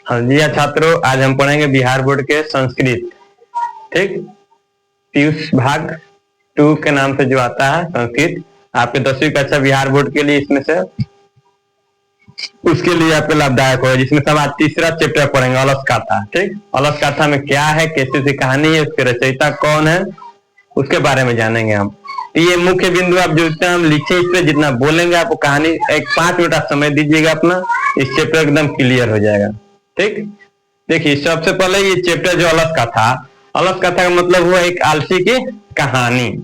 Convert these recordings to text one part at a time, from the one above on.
हाँ जी छात्रों, आज हम पढ़ेंगे बिहार बोर्ड के संस्कृत। ठीक, पीयूष भाग 2 के नाम से जो आता है संस्कृत, आपके 10वीं कक्षा बिहार बोर्ड के लिए इसमें से उसके लिए आपके लाभदायक होगा, जिसमें सब आज तीसरा चैप्टर पढ़ेंगे, अलस गाथा। ठीक, अलस गाथा में क्या है, कैसे सी कहानी है, उसके रचयिता कौन है, उसके बारे में जानेंगे हम। तो ये मुख्य बिंदु आप जो जितना हम लिखे इस पे जितना बोलेंगे, आपको कहानी एक 5 मिनट आप समय दीजिएगा अपना, इस चैप्टर एकदम क्लियर हो जाएगा। ठीक, देखिए सबसे पहले ये चैप्टर जो अलस कथा, अलस कथा का मतलब हुआ एक आलसी की कहानी,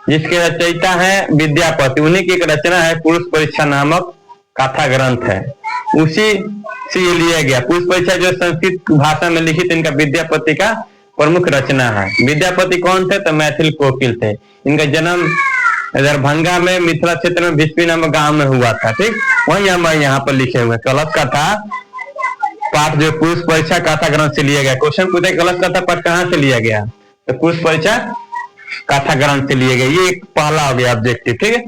जिसके रचयिता है विद्यापति। उन्हीं की एक रचना है पुरुष परीक्षा नामक कथा ग्रंथ है, उसी से ये लिया गया। पुरुष परीक्षा जो संस्कृत भाषा में लिखित इनका विद्यापति का प्रमुख रचना है। विद्यापति कौन थे? तो मैथिल कोकिल थे। इनका जन्म दरभंगा में मिथिला क्षेत्र में भिस्पी नामक गांव में हुआ था। ठीक, वही हम यहाँ पर लिखे हुए कलश कथा पाठ जो पुरुष परीक्षा कथा ग्रंथ से लिया गया। क्वेश्चन पूछे कलश कथा पाठ कहाँ से लिया गया? तो पुरुष परीक्षा कथा ग्रंथ से लिया गया। ये एक पहला हो गया ऑब्जेक्टिव। ठीक है,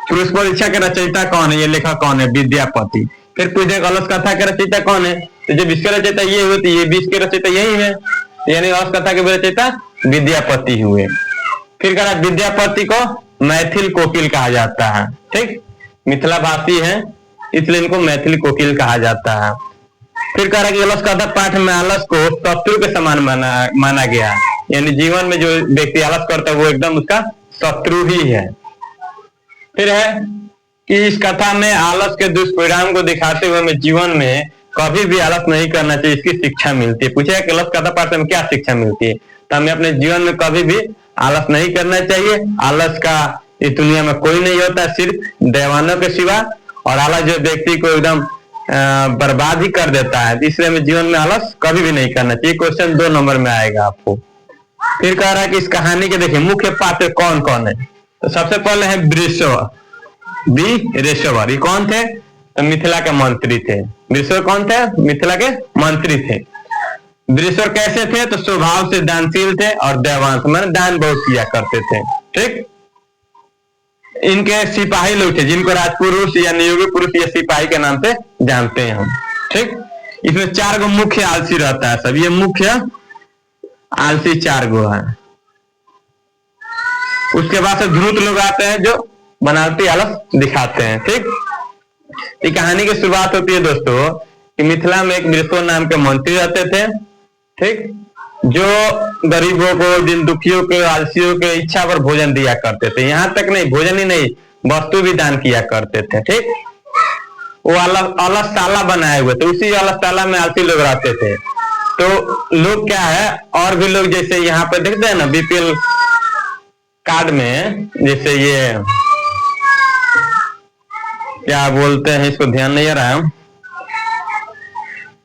पुरुष परीक्षा के रचयिता कौन है, ये लेखक कौन है? विद्यापति। फिर पूछे कलश कथा के रचयिता कौन है? तो जब इसके रचयिता ये हुए तो ये भी इसके रचयिता यही है, यानी अलस कथा के रचयिता विद्यापति हुए। फिर कहा विद्यापति को मैथिल कोकिल कहा जाता है। ठीक, मिथिला भाषी है इसलिए इनको मैथिल कोकिल कहा जाता है। फिर कह रहा कि अलस कथा पाठ में आलस को शत्रु के समान माना गया, यानी जीवन में जो व्यक्ति आलस करता है वो एकदम उसका शत्रु ही है। फिर है कि इस कथा में आलस के दुष्परिणाम को दिखाते हुए हमें जीवन में कभी भी आलस नहीं करना चाहिए, इसकी शिक्षा मिलती है। पूछेगा कि अलस कथा पाठ में क्या शिक्षा मिलती है? तो हमें अपने जीवन में कभी भी आलस नहीं करना चाहिए। आलस का इस दुनिया में कोई नहीं होता, सिर्फ देवानों के सिवा, और आलस जो व्यक्ति को एकदम बर्बाद ही कर देता है, इसलिए हमें जीवन में आलस कभी भी नहीं करना चाहिए। क्वेश्चन 2 नंबर में आएगा आपको। फिर कह रहा है कि इस कहानी के देखिए मुख्य पात्र कौन कौन है। तो सबसे पहले है वृषवर। ये कौन थे? तो मिथिला के मंत्री थे। वृषवर कौन थे? मिथिला के मंत्री थे। वृषवर कैसे थे? तो स्वभाव से दानशील थे और देवांश माने दान बहुत किया करते थे। ठीक, इनके सिपाही लोग थे जिनको राजपुरुष या नियोगी पुरुष या सिपाही के नाम से जानते हैं हम। ठीक, इसमें 4 गो मुख्य आलसी रहता है सब, ये मुख्य आलसी 4 गो है। उसके बाद से धूर्त लोग आते हैं जो बनावटी आलस दिखाते हैं। ठीक, ये कहानी की शुरुआत होती है दोस्तों कि मिथिला में एक वृषवर नाम के मंत्री रहते थे। ठीक, जो गरीबों को, जिन दुखियों के, आलसियों के इच्छा पर भोजन दिया करते थे। यहाँ तक नहीं, भोजन ही नहीं, वस्तु भी दान किया करते थे। ठीक, वो अलसशाला बनाए हुए थे, उसी अलसशाला में आलसी लोग रहते थे। तो लोग क्या है, और भी लोग जैसे यहाँ पे देखते हैं ना बीपीएल कार्ड में, जैसे ये क्या बोलते हैं, इसको ध्यान नहीं आ रहा है,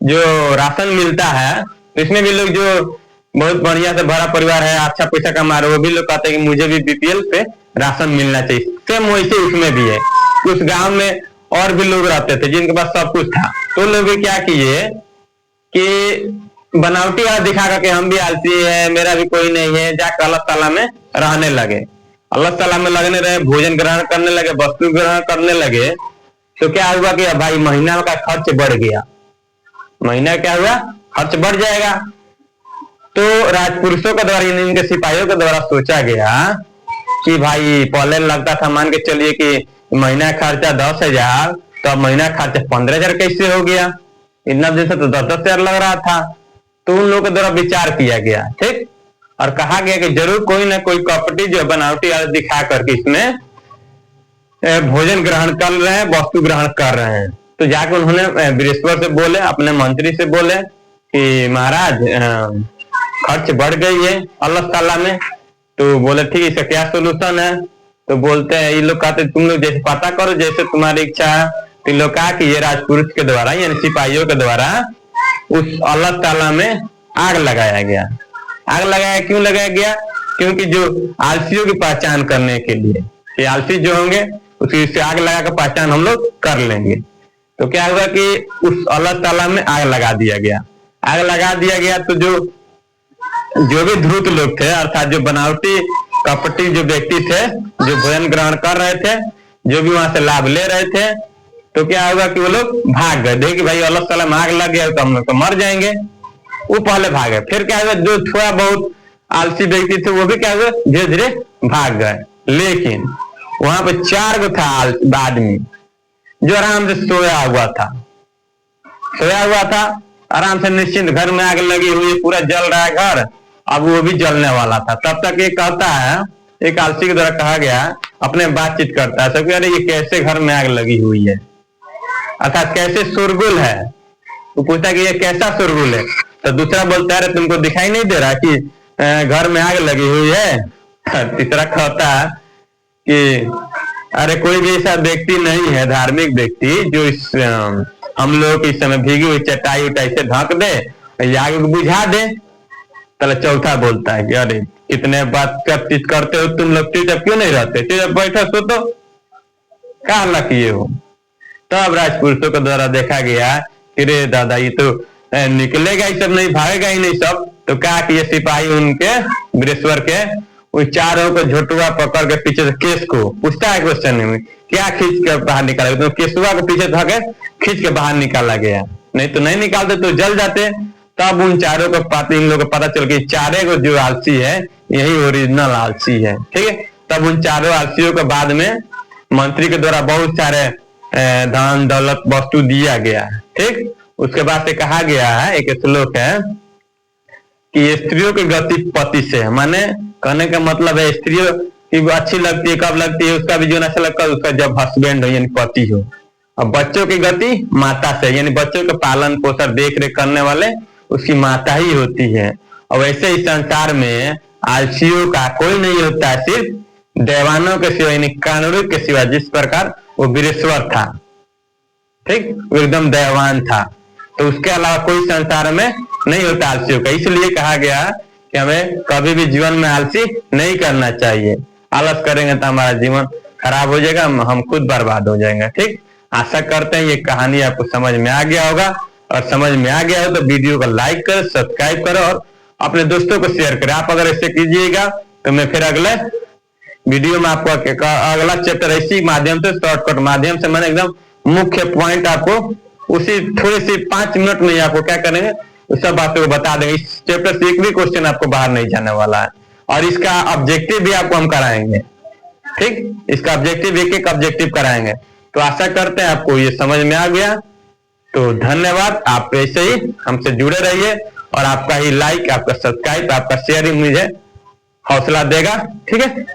जो राशन मिलता है, इसमें भी लोग जो बहुत बढ़िया से भरा परिवार है, अच्छा पैसा कमा रहे, वो भी लोग कहते हैं कि मुझे भी बीपीएल पे राशन मिलना चाहिए। सेम वैसे उसमें भी है। उस गांव में और भी लोग रहते थे जिनके पास सब कुछ था, तो लोग क्या किए कि बनावटी आलस दिखा करके हम भी आलसी है, मेरा भी कोई नहीं है, जाकर अलसशाला में रहने लगे। अलसशाला में लगने रहे, भोजन ग्रहण करने लगे, वस्तु ग्रहण करने लगे। तो क्या हुआ कि भाई महीना का खर्च बढ़ गया। महीना क्या हुआ? खर्च बढ़ जाएगा। तो राजपुरुषों के द्वारा, इनके सिपाहियों के द्वारा सोचा गया कि भाई पहले लगता था, मान के चलिए कि महीना खर्चा 10,000, तो अब महीना खर्चा 15,000 कैसे हो गया? इतना दिन से तो 10,000 लग रहा था। तो उन लोगों के द्वारा विचार किया गया। ठीक, और कहा गया कि जरूर कोई ना कोई कपटी जो बनावटी आलस दिखा करके इसमें भोजन ग्रहण कर रहे हैं, वस्तु ग्रहण कर रहे हैं। तो जाकर उन्होंने वृषवर से बोले, अपने मंत्री से बोले कि महाराज खर्च बढ़ गई है अलसशाला में। तो बोले ठीक है, इसका क्या सोल्यूशन है? तो बोलते हैं, ये लोग कहते तुम लोग जैसे पता करो, जैसे तुम्हारी इच्छा है। तो लोग कहा कि ये राजपुरुष के द्वारा यानी सिपाहियों के द्वारा उस अलसशाला में आग लगाया गया। आग लगाया, क्यों लगाया गया? क्योंकि जो आलसियों की पहचान करने के लिए, ये आलसी जो होंगे उसकी से आग लगा कर पहचान हम लोग कर लेंगे। तो क्या हुआ कि उस अलसशाला में आग लगा दिया गया। आग लगा दिया गया तो जो भी धूर्त लोग थे, अर्थात जो बनावटी कपटी जो व्यक्ति थे, जो भोजन ग्रहण कर रहे थे, जो भी वहां से लाभ ले रहे थे, तो क्या होगा कि वो लोग भाग गए, देखिए भाई अलग साला में आग लग गया तो हम लोग तो मर जाएंगे, वो पहले भागे। फिर क्या हुआ, जो थोड़ा बहुत आलसी व्यक्ति थे वो भी क्या हुआ, धीरे धीरे भाग गए। लेकिन वहां पे 4 गो था आदमी जो आराम से सोया हुआ था, आराम से निश्चिंत, घर में आग लगी हुई है, पूरा जल रहा है घर, अब वो भी जलने वाला था। तब तक ये कहता है, एक आलसी के द्वारा कहा गया, अपने बातचीत करता है सब, अरे ये कैसे घर में आग लगी हुई है, अर्थात कैसे शोरगुल है। तो पूछता है कि ये कैसा शोरगुल है, तो दूसरा बोलता है तुमको दिखाई नहीं दे रहा कि घर में आग लगी हुई है। तीसरा कहता है कि अरे कोई भी ऐसा व्यक्ति नहीं है, धार्मिक व्यक्ति, जो इस हम लोग को इस समय भीगी हुई चटाई उटाई से ढक दे, आग बुझा दे। तो चौथा बोलता है कि अरे कितने बात करते हो तुम लोग, चुपचाप क्यों नहीं रहते, चुपचाप बैठो सो तो क्या हल्ला किए हो। तब राजपुरुषों के द्वारा देखा गया कि रे दादा ये तो निकलेगा ही सब, नहीं भागेगा ही नहीं सब। तो क्या कि ये सिपाही उनके वीरेश्वर के उन चारों को झोटुआ पकड़ के पीछे से केस को पूछता है क्वेश्चन में, क्या खींच के बाहर निकाला, तो केसुआ को पीछे धके खींच के बाहर निकाला गया, नहीं तो नहीं निकालते तो जल जाते। तब उन चारों को इन लोगों को पता चल कि चारे को जो आलसी है यही ओरिजिनल आलसी है, ठीक है। तब उन चारों आलसियों को बाद में मंत्री के द्वारा बहुत सारे धन दौलत वस्तु दिया गया, ठीक। उसके बाद से कहा गया है, एक श्लोक है कि स्त्रियों की गति पति से है, माने कहने का मतलब है स्त्रियों की अच्छी लगती है, कब लगती है, उसका भी जीवन अच्छा लगता है उसका जब हस्बैंड हो यानी पति हो। अब बच्चों की गति माता से, यानी बच्चों के पालन पोषण देख रेख करने वाले उसकी माता ही होती है। और वैसे इस संसार में आलसियों का कोई नहीं होता है, सिर्फ देवानों के सिवा यानी कानूर के सिवा, जिस प्रकार वो वीरेश्वर था, ठीक, वो एकदम देवान था, तो उसके अलावा कोई संसार में नहीं होता आलसियों का। इसलिए कहा गया कि हमें कभी भी जीवन में आलसी नहीं करना चाहिए, आलस करेंगे तो हमारा जीवन खराब हो जाएगा, हम खुद बर्बाद हो जाएंगे, ठीक। आशा करते हैं ये कहानी आपको समझ में आ गया होगा, और समझ में आ गया हो तो वीडियो को लाइक करो, सब्सक्राइब करो और अपने दोस्तों को शेयर करें। आप अगर ऐसे कीजिएगा तो मैं फिर अगले वीडियो में आपको अगला चैप्टर इसी माध्यम से, शॉर्टकट माध्यम से, मैंने एकदम मुख्य पॉइंट आपको उसी थोड़े से 5 मिनट में आपको क्या करेंगे उस सब बातों को बता देंगे। इस चैप्टर से एक भी क्वेश्चन आपको बाहर नहीं जाने वाला है, और इसका ऑब्जेक्टिव भी आपको हम कराएंगे, ठीक। इसका ऑब्जेक्टिव एक ऑब्जेक्टिव कराएंगे। तो आशा करते हैं आपको ये समझ में आ गया। तो धन्यवाद, आप ऐसे ही हमसे जुड़े रहिए, और आपका ही लाइक, आपका सब्सक्राइब, आपका शेयर ही मुझे हौसला देगा, ठीक है।